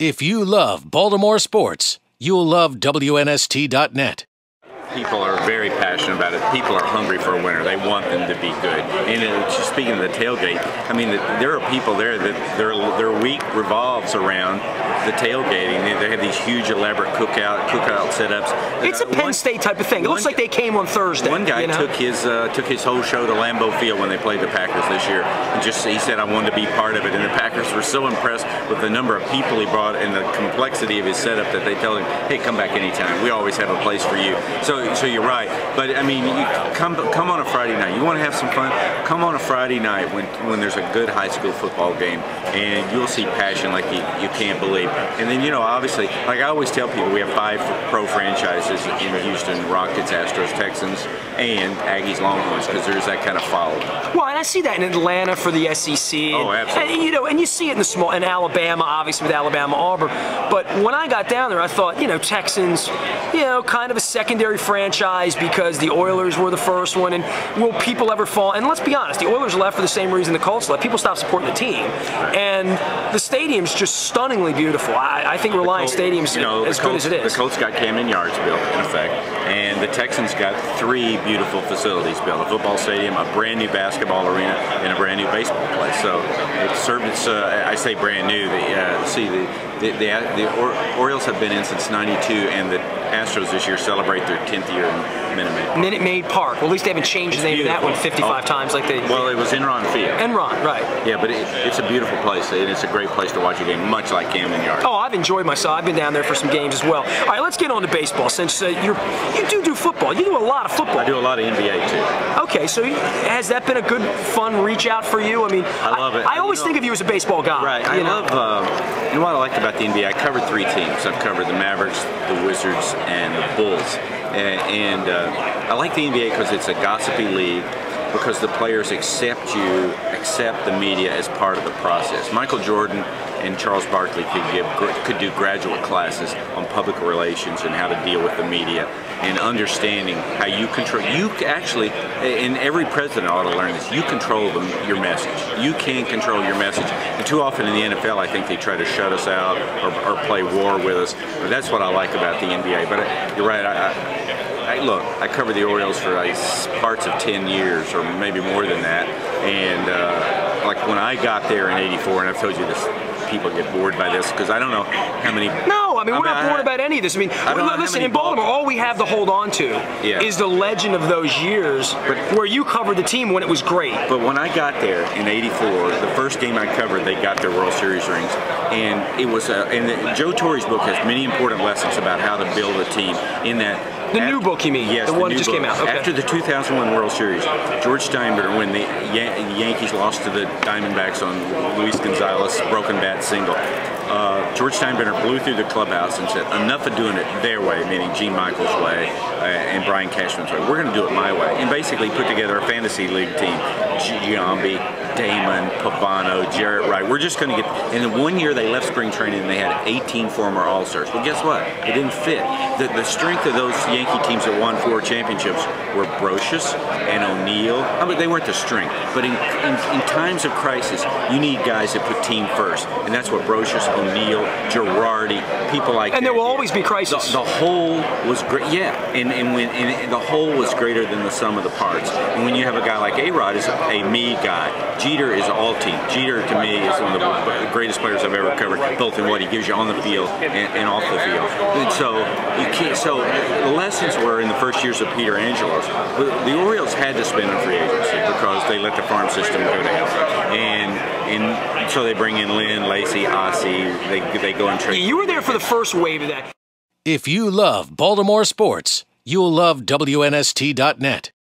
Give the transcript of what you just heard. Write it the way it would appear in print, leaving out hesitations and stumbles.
If you love Baltimore sports, you'll love WNST.net. People are very passionate about it. People are hungry for a winner. They want them to be good. And speaking of the tailgate, I mean, there are people there that their week revolves around the tailgating. They have these huge, elaborate cookout setups. It's a Penn State type of thing. It looks like they came on Thursday. One guy took his whole show to Lambeau Field when they played the Packers this year, and he said, "I wanted to be part of it." And the Packers were so impressed with the number of people he brought and the complexity of his setup that they tell him, "Hey, come back anytime. We always have a place for you." So you're right, but I mean, you come on a Friday night. You want to have some fun? Come on a Friday night when there's a good high school football game, and you'll see passion like you can't believe. And then, you know, obviously, like I always tell people, we have 5 pro franchises in Houston: Rockets, Astros, Texans, and Aggies, Longhorns, because there's that kind of following. Well, and I see that in Atlanta for the SEC. Oh, absolutely. And you see it in Alabama, obviously with Alabama, Auburn. But when I got down there, I thought, Texans, kind of a secondary franchise because the Oilers were the first one, and will people ever fall? And let's be honest, the Oilers left for the same reason the Colts left. People stopped supporting the team, and the stadium's just stunningly beautiful. I think Reliant Stadium's as good as it is. The Colts got Camden Yards built, in effect, and the Texans got 3 beautiful facilities built: a football stadium, a brand new basketball arena, and a brand new baseball place. So it served its, I say brand new. The Orioles have been in since '92, and the Astros this year celebrate their 10th year in Minute Maid Park. Well, at least they haven't changed the name of that one 55 times like they. Well, it was Enron Field. Enron, right? Yeah, but it's a beautiful place, and it's a great place to watch a game, much like Camden Yards. Oh, I've enjoyed myself. I've been down there for some games as well. All right, let's get on to baseball. Since you do football, you do a lot of football. I do a lot of NBA too. Okay, so has that been a good, fun reach out for you? I mean, I love it. I always think of you as a baseball guy. Right. I love. You know what I like about the NBA? I covered 3 teams. I've covered the Mavericks, the Wizards, and the Bulls. And I like the NBA because it's a gossipy league, because the players accept the media as part of the process. Michael Jordan and Charles Barkley could do graduate classes on public relations and how to deal with the media and understanding how you control. You actually, and every president ought to learn this, you control your message. You can control your message. And too often in the NFL, I think they try to shut us out or play war with us. But that's what I like about the NBA. But you're right. Look, I covered the Orioles for parts of 10 years, or maybe more than that, and like when I got there in '84, and I've told you this, people get bored by this because I don't know how many. No, I mean we're not bored about any of this. I mean, listen, in Baltimore, all we have to hold on to is the legend of those years where you covered the team when it was great. But when I got there in '84, the first game I covered, they got their World Series rings, and it was. And Joe Torre's book has many important lessons about how to build a team. In that. The new book, you mean? Yes, the one that just came out. Okay. After the 2001 World Series, George Steinbrenner, when the Yankees lost to the Diamondbacks on Luis Gonzalez' broken bat single, George Steinbrenner blew through the clubhouse and said, "Enough of doing it their way," meaning Gene Michael's way and Brian Cashman's way. We're going to do it my way. And basically put together a fantasy league team. Giambi, Damon, Pavano, Jarrett Wright. We're just going to get. And in 1 year they left spring training and they had 18 former All-Stars. Well, guess what? It didn't fit. The strength of those Yankee teams that won 4 championships were Brocious and O'Neill. I mean, they weren't the strength, but in times of crisis, you need guys that put team first, and that's what Brocious, O'Neill, Girardi, people like that. And there will always be crisis. The whole was great, yeah, and the whole was greater than the sum of the parts. And when you have a guy like A-Rod, is a me guy. Jeter is all team. Jeter, to me, is one of the greatest players I've ever covered, both in what he gives you on the field and off the field. And so the lessons were in the first years of Peter Angelos. The Orioles had to spend on free agency because they let the farm system go to hell. And so they bring in Lynn, Lacey, Ossie. They go and trade. You were there for the first wave of that. If you love Baltimore sports, you'll love WNST.net.